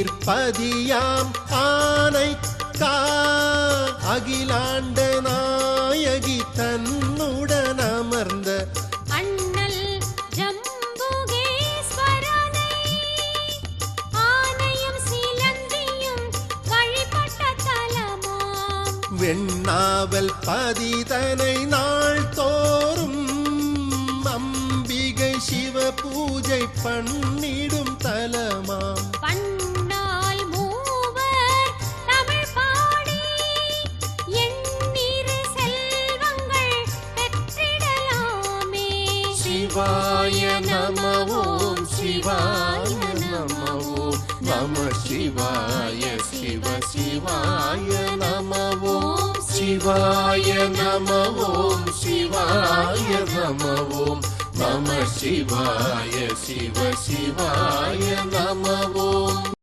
நீர்பதியாம் ஆனைக்கா அகிலாண்ட நாயகி தன்னுடன் அமர்ந்த அண்ணல் ஜம்புகேஸ்வரனை ஆனையும் சிலந்தியும் வழிபட்ட தலமாம். வெண்ணாவல் பதிதனை நாள் தோறும் அம்பிகை சிவ பூஜை பண்ணிடும் தலமாம். பன்னால் மூவர் தமிழ் பாடி எண்ணிரு செல்வங்கள் பெற்றிடலாமே. சிவாய நம ஓம் சிவாய நம ஓம் நம சிவாய சிவ சிவாய நம ஓம் சிவாய நம ஓம் சிவாய நம ஓம் நம சிவாய சிவ சிவாய நம ஓம்.